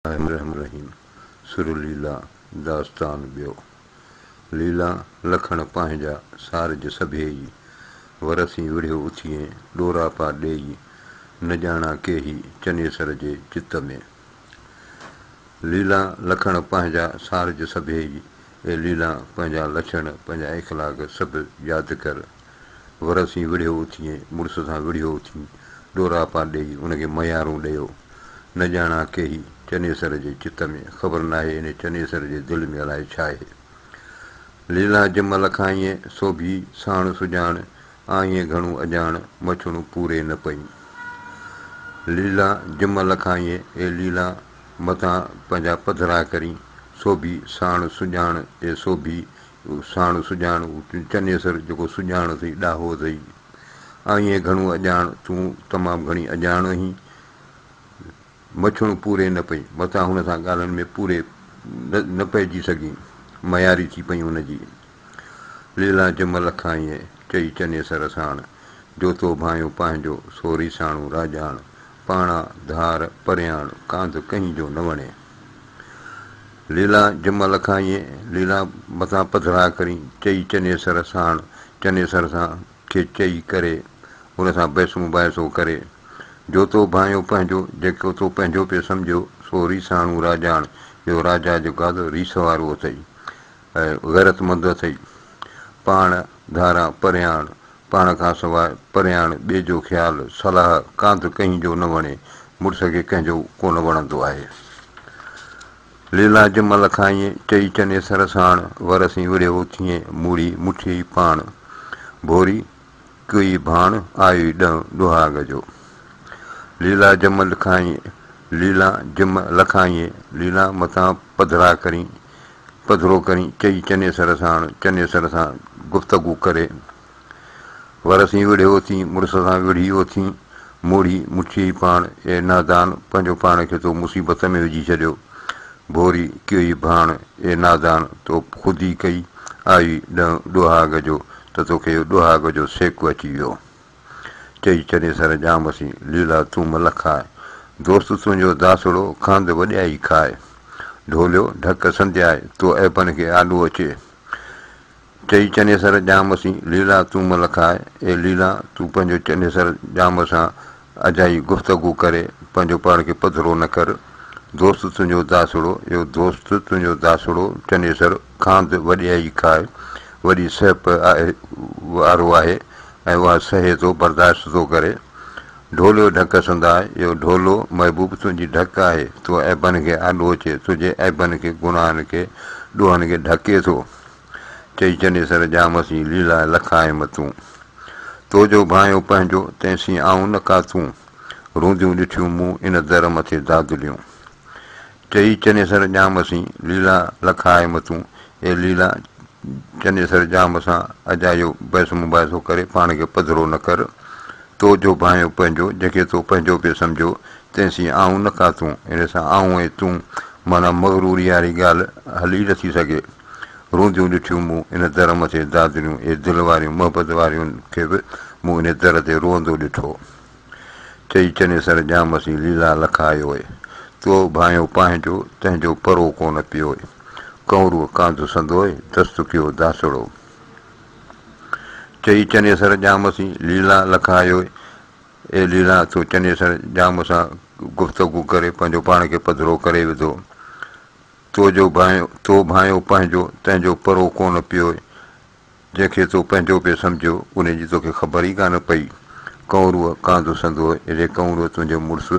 रहीम सुरलीला दास्तान ॿियो लीला लखण पंहिंजा सारज सभेई वरसी विढ़ियो उथिए ॾोरा पा ॾेई न ॼाणा केही चनेसर जे चित में लीला लखण पंहिंजा सारज सभेई ए लीला पंहिंजा लछण पंहिंजा इख़लाक़ सभु यादि कर वरसी विढ़ियो उथिए मुड़ुस सां विढ़ियो उथी ॾोरा पा ॾेई उनखे मयारूं ॾियो न ॼाणा केही चनेसर जे चित में ख़बर नाहे इन चनेसर जे दिलि में अलाए छा आहे लीला जमल खाईं सो बि साण सुञाण आईं घणो अॼाण मछणूं पूरे न पई लीला जमल खाईं ए लीला मथां पंहिंजा पधरा करी सो बि साण सुञाण ए सो बि साण सुञाण चनेसर जेको सुञाण अथई ॾाहो अथई आईं घणो अॼाण तूं तमामु घणी अॼाण हुई मछणूं पूरे न पई मथां हुन सां ॻाल्हियुनि में पूरे न पइजी सघी मयारी थी पई हुनजी लीला जमल खाईं चई चनेसर साण जो तो भायो पंहिंजो सोरी साणू राजाण पाणा धार परियाण कांध कंहिं जो न वणे लीला जमल खाईं लीला मथां पधरा करी चई चनेसर सां खे चई करे हुन सां बहसूं बहसो करे जो तो भायो पंहिंजो जेको तो पंहिंजो पियो सम्झो सो रीसाणू राजाण इहो राजा जेको आहे रीस वारो अथई ऐं ग़ैरतमंद अथई पाण धारा परियाण पाण खां सवाइ परियाण ॿिए जो ख़्यालु सलाह कांध कंहिं जो न वणे मुड़ुस खे कंहिंजो कोन वणंदो आहे लीला जमल खाईं चई चनेसर साण वरसी विढ़ियो उथिए मूड़ी मुठी पाण भोरी कोई भाण आई ॾुहाग जो लीला जमल खाईं लीला जम लखाईं लीला मथां पधरो करी चई चनेसर सां गुफ़्तगू करे वरसी विढ़ियो थी मुड़ुस सां विढ़ी थी मूड़ी मुठी पाण ए नादान पंहिंजो पाण खे तो मुसीबत में विझी छॾियो भोरी कई भाण ए नादान तो ख़ुदि कई आई ॾुहाग जो त तोखे ॾुहाग जो सेक अची वियो चई चनेसर जामसी लीला तूं मल खाए दोस्त तुंहिंजो दासड़ो खांद वॼाई खाए ढोलियो ढक संध्याए तो ऐबन खे आॾो अचे चई चनेसर जामसी लीला तूं मल खाए ए लीला तूं पंहिंजो चनेसर जाम सां अजाई गुफ़्तगू करे पंहिंजो पाण खे पधरो न कर दोस्त तुंहिंजो दासड़ो इहो दोस्त तुंहिंजो दासड़ो चनेसर खांद वॼाई खाए वॾी सहप आहे वारो आहे ऐं उहा सहे थो बर्दाश्त थो करे ढोलियो ढक संदाए इहो ढोलो महबूब तुंहिंजी ढक आहे तो ऐबन खे आॾो अचे तुंहिंजे ऐबन खे गुनाहनि खे ॾोहनि खे ढके थो चई चनेसर जामसी लीला लखाए तूं तुंहिंजो भायो पंहिंजो तंहिंसी आऊं न का तूं रूंदियूं ॾिठियूं मूं इन दर मथे दादलियूं चई चनेसर जामसी लीला लखाए तूं ए लीला चनेसर जाम सां अजायो बहसो मुबाहसो करे पाण खे पधरो न कर तो जो भायो पंहिंजो जंहिंखे तो पंहिंजो पियो सम्झो तंहिंसी आऊं न का तूं इन सां आऊं ऐं तूं माना मगरूरी वारी ॻाल्हि हली नथी सघे रूंदियूं ॾिठियूं मूं इन दर मथे दादरियूं ए दिलि वारियूं मोहबत वारियुनि खे बि मूं इन दर ते रोअंदो ॾिठो चई चनेसर जामसी लीला लखायो तो भायो पंहिंजो तंहिंजो परो कोन पियो कौरू कांध संदोए दस्तु कयो दासड़ो चई चनेसर जामसी लीला लखायो ए लीला तो चनेसर जाम सां गुफ़्तगू करे पंहिंजो पाण खे पधरो करे विधो तो भायो पंहिंजो तंहिंजो परो कोन पियो जंहिंखे तो पंहिंजो पियो सम्झो उन जी तोखे ख़बर ई कान पई कौरूअ कांध संदो एॾे कौरूअ तुंहिंजो मुड़ुसु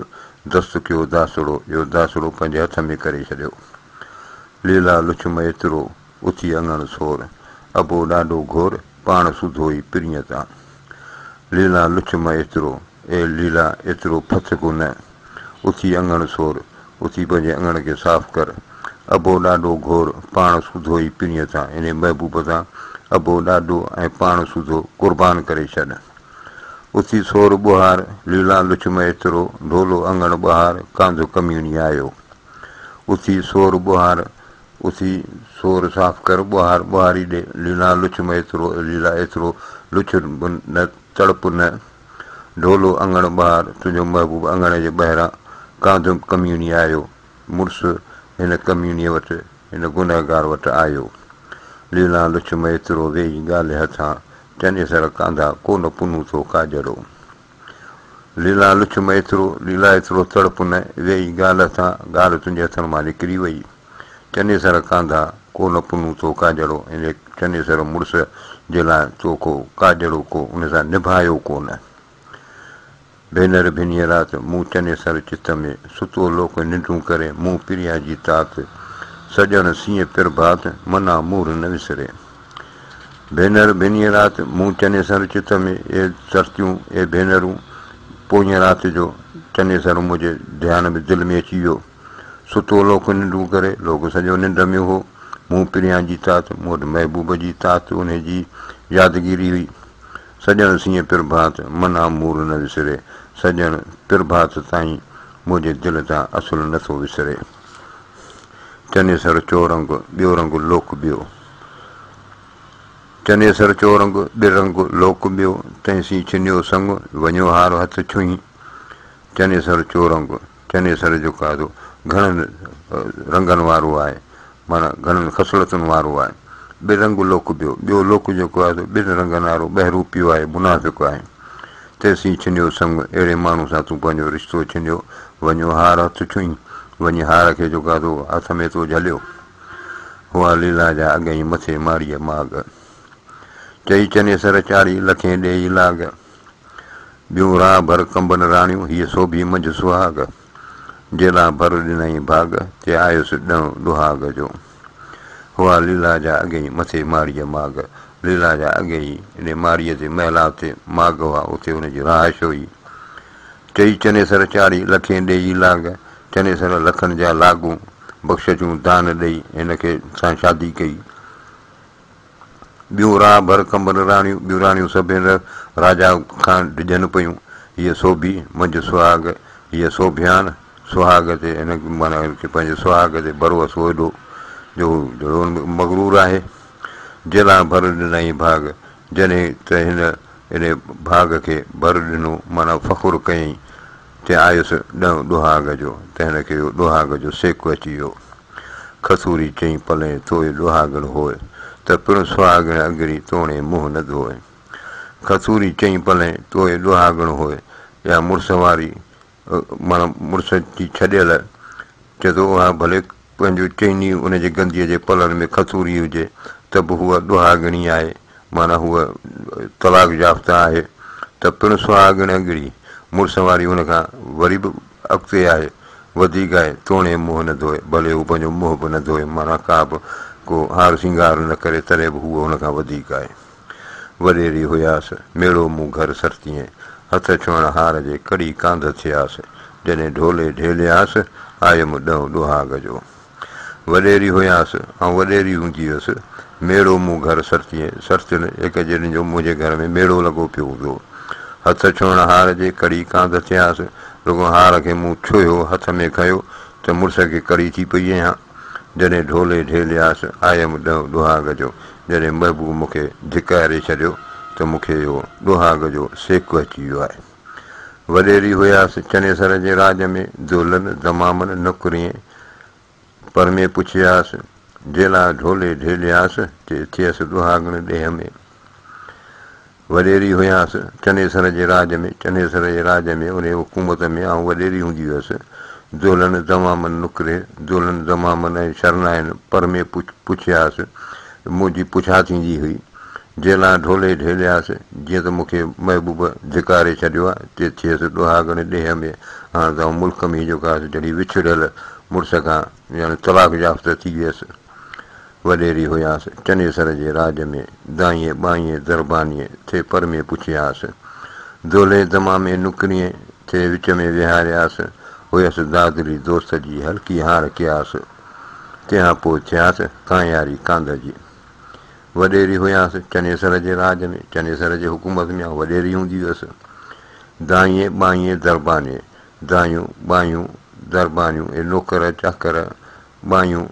दस्तु कयो दासड़ो इहो दासड़ो पंहिंजे हथ में करे छॾियो लीला लुछम एतिरो उथी अङण सोर अबो ॾाढो घोर पाण सुधो ई पिरीअ तां लीला लुछम एतिरो ए लीला एतिरो फथको न उथी अङण सोर उथी पंहिंजे अङण खे साफ़ कर अबो ॾाढो घोर पाण सुधो ई पिरीअ तां इन महबूब सां अबो ॾाढो ऐं पाण सुधो क़ुर्बान करे छॾ उथी सोर ॿुहार लीला लुछम एतिरो ढोलो अङण ॿुहार कांधो कम्यूनी आयो उथी सोर ॿुहार उथी सोर साफ़ कर ॿुहारी ॾे लीला लुछम एतिरो लीला एतिरो लुछ न तड़प न ढोलो अङण ॿार तुंहिंजो महबूब अङण जे ॿाहिरां कांध कम्यूनी आयो मुड़ुसु हिन कमीणीअ वटि हिन गुनहगार वटि आयो। लीला लुछम एतिरो वेही ॻाल्हि हथां चने सर कांधा कोन पुनू थो काजड़ो। लीला लुछम लीला एतिरो तड़प न वेही ॻाल्हि हथां ॻाल्हि तुंहिंजे हथनि मां निकिरी वई। चने सर कांधा कोन पुनू थो काजड़ो, इन चने सर मुड़ुस जे लाइ तो को काजड़ो को उन सां निभायो कोन। भेनर भिनीअ राति मूं चने सर चित में सुतो लोक निंडूं करे मूं प्रिया जी तात सॼण सीअ प्रभात मना मूर न विसरे। भेनर भिनीअ राति मूं चने सर चित में ए सरतियूं ए भेनरूं पोइ राति जो चने सर मुंहिंजे ध्यान में दिलि में अची वियो। सुतो लोक निंडूं करे लोक सॼो निंड में हो। मूं प्रिया जी तात मूं वटि महबूब जी तात उन जी यादगिरी हुई। सॼण सीअ प्रभात मना मूर न विसरे, सॼण प्रभात ताईं मुंहिंजे दिलि तां असुलु नथो विसरे। चने सर चो रंग ॿियो रंग लोक ॿियो, चने सर चो रंग ॿियो रंग लोक ॿियो, तंहिंसी छिनियो संग वञो हार हथ छुई। चने सर चो रंग, चने सर जो खाधो घणनि रंगनि वारो आहे, माना घणनि ख़सलतुनि वारो आहे। ॿियो रंग लोक ॿियो, ॿियो लोक जेको आहे ॿिनि रंगनि वारो बहरूपियो आहे, मुनाफ़िक़ आहे। तेसीं छिनियो संग अहिड़े माण्हू सां तूं पंहिंजो रिश्तो छिनियो, वञो हार हथ छुई, वञी हार खे जेको आहे हथ में तो झलियो। हुआ लीला जा अॻई मथे मारीअ माग, चई चने सर चाढ़ी लखे ॾेई लाग। ॿियूं राह भर कंबन राणियूं हीअ सोभी मंझि सुहाग, जेला भर ॾिनई भाग ते आयुसि ॾह ॾुहाग जो। हुआ लीला जा अॻई मथे मारीअ माग, लीला जा अॻई इन मारीअ ते महिला ते माग हुआ, उते हुनजी रहाइश हुई। चई चने सर चाढ़ी लखे ॾेई लाग, चने सर लखनि जा लागू बख़्शूं दान ॾेई हिनखे सां शादी कई। ॿियूं राह भर कंबन राणियूं, ॿियूं राणियूं सभिनि राजा खां डिॼनि पियूं, हीअ सोभी मंझि सुहाग, हीअ सोभियान सुहाग ते हिन माना पंहिंजे सुहाग ते भरोसो हेॾो जो जहिड़ो मगरूर आहे। जेला भर ॾिनई भाग, जॾहिं त हिन इन भाग खे भर ॾिनो माना फ़ख़ुरु कयईं ते आयुसि ॾह ॾुहाग जो, त हिनखे ॾुहाग जो सेक अची वियो। खसूरी चई पले तोए ॾुहागण होए, त पिणु सुहागण अॻड़ी तोणे मुंहुं न धोए। खसूरी चई पले तोए ॾुहागण होए, या मुड़ुस वारी माना मुड़ुस जी छॾियल चए थो उहा भले पंहिंजो चइनी उनजे गंदीअ जे पलनि में खसूरी हुजे त बि हूअ ॾुहागणी आहे, माना हूअ तलाक याफ़्ता आहे, त पिणु सुहागण अॻड़ी मुड़ुस वारी हुन खां वरी बि अॻिते आहे, वधीक आहे, तोणे मुंहुं न धोए, भले हू पंहिंजो मुंहुं बि न धोए, माना का बि को हार सिंगार न करे तॾहिं बि हूअ हुन खां वधीक आहे। वॾेरी हुयासि मेड़ो मूं घर सरतीअ, हथ छुअण हार जे कड़ी कांध थियासि, जॾहिं ढोले ढेलियासि आयमि ॾह ॾुहाग जो। वॾेरी हुयासि ऐं वॾेरी हूंदी हुअसि, मेड़ो मूं घर सरतीअ, सरतियुनि हिकु जहिड़नि जो मुंहिंजे घर में मेड़ो लॻो पियो हूंदो। हथ छुअण हार जे कड़ी कांध थियासि, रुॻो हार खे मूं छुयो हथ में खयो त मुड़ुस खे कड़ी थी पई आहियां। जॾहिं ढोले ढेलियासि आयमि ॾह ॾुहाग जो, जॾहिं महबूब मूंखे धिकारे छॾियो त मूंखे इहो ॾुहाग जो सेक अची वियो आहे। वॾेरी हुयासि चने सर जे राज में, दुल्हन दमामन नौकरीअ पर में पुछियासि, जेला ढोले ढेलियासि ते थियसि ॾुहागण ॾेह में। वॾेरी हुयासि चने सर जे राज में, चने सर जे राज में उन हुकूमत में ऐं वॾेरी हूंदी हुअसि। दुल्हन दमामन नुकिरे, दुल्हन दमामन ऐं शरनायन पर में पुछियासि, मुंहिंजी पुछा थींदी हुई। जेला ढोले ढेलियासि, जीअं त मूंखे महबूब धिकारे छॾियो आहे ते थियसि ॾुहागण ॾेह में। हाणे त मुल्क में जेका जॾहिं विछड़ियल मुड़ुस खां यानी तलाक याफ़्ता थी वियसि। वॾेरी हुयासि चने सर जे राज में, दाईंअ ॿाईंअ दरबानीअ थे पर में पुछियासि। दोले दमा में नुकिरीअ थे विच में विहारियासि, हुयसि दादरी दोस्त जी हल्की हार कयासि, तंहिंखां पोइ थियासि कांयारी कांध जी। वॾेरी हुयासि चने सर जे राज में, चने सर जे हुकूमत में वॾेरी हूंदी हुअसि। दाईंअ ॿाईंअ दरबानीअ, दायूं ॿायूं दरबानियूं ऐं नौकर चाकर ॿायूं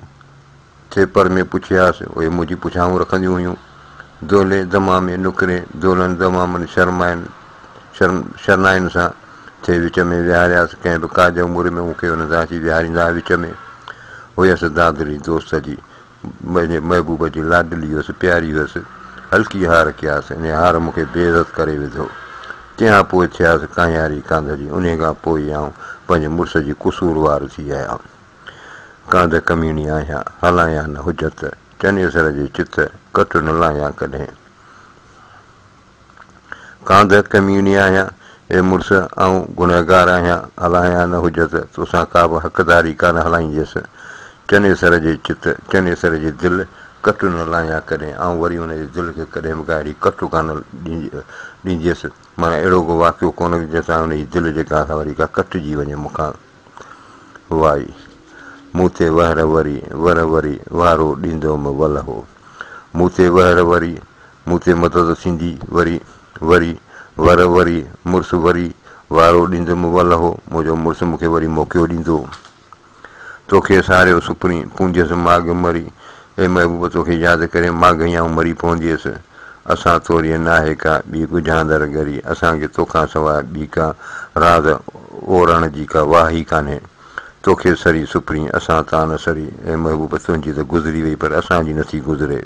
थे पर में पुछियासि, उहे मुंहिंजी पुछाऊं रखंदियूं हुयूं। दोले दमा में नुकिरे, दोलनि दमामनि शरनाइनि सां थे विच में विहारियासि, कंहिं बि काज उमिरि में मूंखे हुन सां अची विहारींदा विच में। हुयसि दादरी दोस्त जी मुंहिंजे महबूब जी लाडली हुअसि प्यारी हुअसि हल्की हार कयासीं इन हार मूंखे बेइज़त करे विधो तंहिंखां पोइ थियासीं कांयारी कांध जी उन खां पोइ आउं पंहिंजे मुड़ुस जी कुसूरवार थी आहियां कांध कमीणी आहियां हलायां न हुजत चनेसर जे चित कट न लायां कॾहिं कांध कमीणी आहियां ए मुड़ुस आऊं गुनहगार आहियां हलायां न हुजत तोसां का बि हक़दारी कान हलाईंदुसि चनेसर जे चित चनेसर जी दिलि कटु न लायां कॾहिं ऐं वरी हुनजे दिलि खे कॾहिं बि का अहिड़ी कटु कान ॾींदसि माना अहिड़ो को वाक़ियो कोन जंहिंसां हुनजी दिलि जेका आहे वरी का कटिजी वञे मूंखां वाई मूं ते वहर वरी वर वरी वारो ॾींदोमि वल हो मूं ते वहर वरी मूं ते मदद थींदी वरी वरी वर वरी मुड़ुसु वरी वारो ॾींदुमि वल हो मुंहिंजो मुड़ुसु मूंखे वरी मौक़ियो ॾींदो तोखे सारियो सुपिणी पूंजियसि माॻ मरी ए महबूब तोखे यादि करे माॻ या मरी पवंदीअसि असां थोरी नाहे का ॿी गुझांदड़ गरी असांखे तोखां सवाइ ॿी का राज़ ओरण जी का वाही कान्हे तोखे सरी सुपिणी असां तां न सरी ऐं महबूब तुंहिंजी त गुज़री वई पर असांजी नथी गुज़रे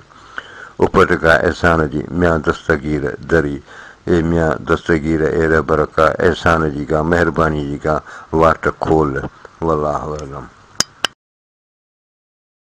उपट का अहसान जी मियां दस्तगीर दरी ए मियां दस्तगीर ए रबर का अहसान जी का महिरबानी जी का वाट खोल वल्लाहु अलम